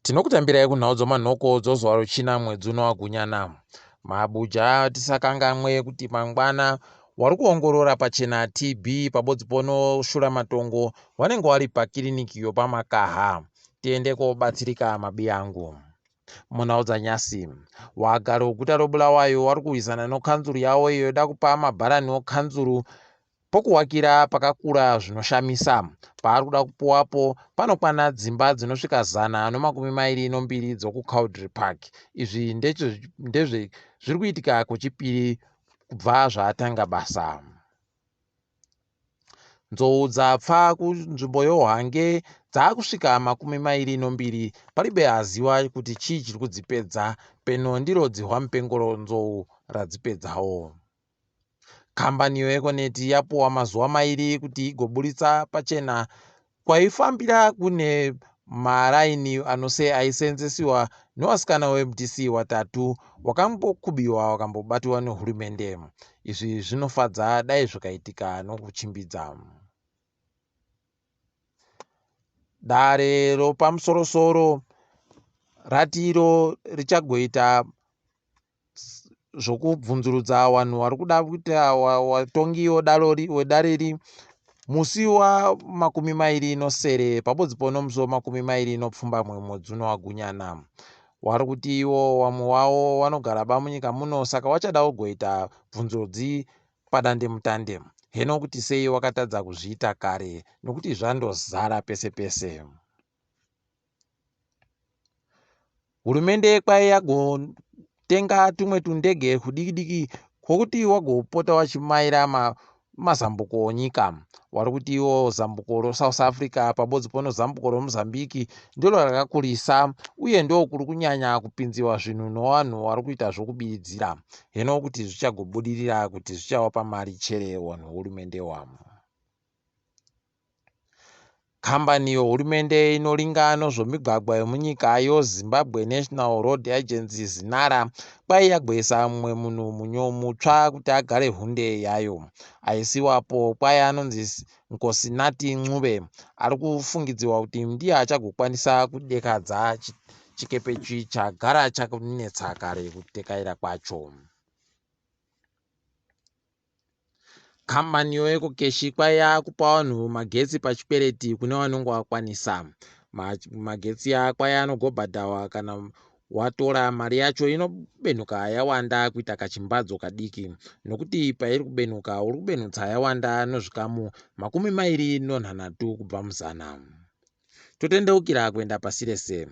Tinokutambirai kunhau dzomanhoko dzozuva ruchina mwedzi uno waGunyana. Mabuja tisakangamwe kuti mangwana wari kuongorora pachena TB pabodzi pono shura matongo wanenge wari pakiriniki yopamakaha. Tiende kobatsirika mabi angu. Munhau dzanyasi wagara weguta roBulawayo wari kuhwizana nokanzuru yavo iyo yoda kupa mabharani okanzuru pokuwakira pakakura zvinoshamisa. Paari kuda kupuwapo panokwana dzimba dzinosvika 122 dzokuCowdry Park. Izvi ndezve zviri kuitika kwechipiri kubva zvaatanga basa. Nzou dzapfa kunzvimbo yoHwange dzakusvika 22 paribe haziwa kuti chii chiri kudzipedza. Peno ndiro dzihwa mupengoro nzou radzipedzawo. Kambaniyo yekoneti yapuwa mazuva 2 kuti igoburitsa pachena kwaifambira kune maraini anose aisenzesiwa newasikana weMDC 3 wakambokubiwa wakambobatiwa nehurumende. Izvi zvinofadza dai zvakaitika nokuchimbidza. Dare ropamusorosoro ratiro richagoita zvokubvunzurudza vanhu vari kuda kuita watongi wedareri musi wa 29 pabodzi pono musi wa 20 mwedzi uno waGunyana. Wari kuti iwo vamwe wavo vanogara bamunyika muno saka wachada kugoita bvunzurudzi padande mutande. Heno kuti sei wakatadza kuzviita kare nokuti zvandozara pese pese. Hurumende kwai yagotenga tumwe tundege kudiki kwokuti wagopota wachimaira mazambuko onyika. Wari kuti iwo zambuko roSouth Africa pabodzi pono zambuko roMozambique ndiro rakakurisa uye ndo kuri kunyanya kupinziwa zvinhu nevanhu vari kuita zvokubiridzira. Heno kuti zvichagobudirira kuti zvichawapa mari chere vanhu hurumende wamo. Kambani yehurumende inoringa nozvomigwagwa yemunyika yoZimbabwe National Road Agency ZINARA kwai yagoisa mumwe munhu mutsva kuti agare hunde yayo. Aisiwapo kwai anonzi Nkosinati Ncube ari kufungidziwa kuti ndiye achagokwanisa kudekadza chikepe chagara chakunetsa kare kutekaira kwacho. Kambani yekokeshi kwai yakupa vanhu magetsi pachikwereti kune vanenge vakwanisa. Magetsi kwai anogobhadhawa kana watora mari yacho inobenuka yawanda kuita kachimbadzo kadiki, nokuti pairi kubenuka uri kubenutsa yawanda nozvikamu 26 kubva mu100. Totendeukira kuenda pasi rese.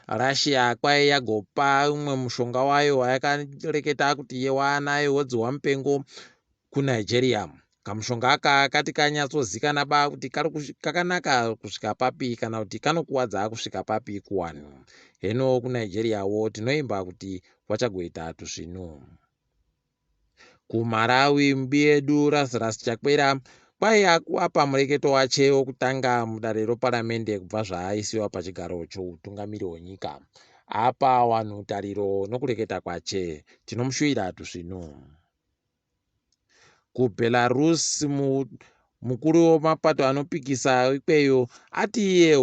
Russia kwai yagopa umwe mushonga wayo wayakareketa kuti yewanayo wodzihwa mupengo kuNigeria. Kamushonga aka kati kanyatsozikanwa ba kuti kakanaka kusvika papi kana kuti kanokuwadza kusvika papi kuwanhu. Heno kuNigeriawo tinoimba kuti wachagoita tuzvinu. KuMalawi mbi yedu Lazarus Chakwera kwai akuapa mureketo wache wokutanga mudare roparamende kubva zvaaisiwa pachigaro choutungamiri hwenyika. Apa vanhu tariro nokureketa kwache. Tinomushuvira tuzvinu. KuBelarus mukuru wemapato anopikisa ikweyo ati iye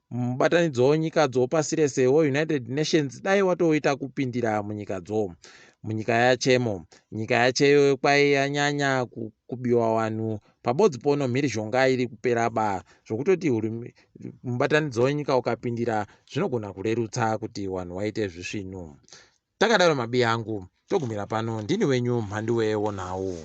mubatanidzo wenyika dzopasi rese weUnited Nations dai watoita kupindira munyika yachemo. Nyika yacheyo kwai yanyanya kubiwa vanhu pabodzi pono mhirizhonga iri kupera ba zvokutoti mubatanidzo wenyika ukapindira zvinogona kurerutsa kuti vanhu vaite zvisvinu. Takadaro mabi angu togumira pano. Ndini wenyu Mhanduwe wonhau.